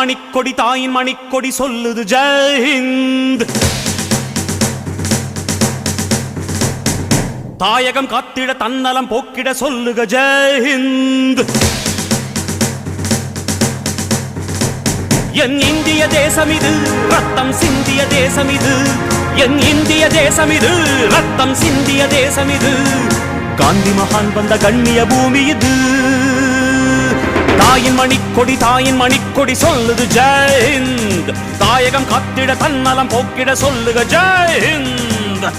மணிக்கொடி தாயின் மணிக்கொடி சொல்லுது ஜெய் ஹிந்த். தாயகம் காத்திட தன்னலம் போக்கிட சொல்லுக ஜெய் ஹிந்த். என் இந்திய தேசம் இது ரத்தம் சிந்திய தேசம் இது. என் இந்திய தேசம் இது ரத்தம் சிந்திய தேசம் இது. காந்தி மகான் வந்த கண்ணிய பூமி இது. தாயின் மணிக்கொடி சொல்லுது ஜெய் ஹிந்த். தாயகம் காத்திட தன்னலம் போக்கிட சொல்லுக ஜெய் ஹிந்த்.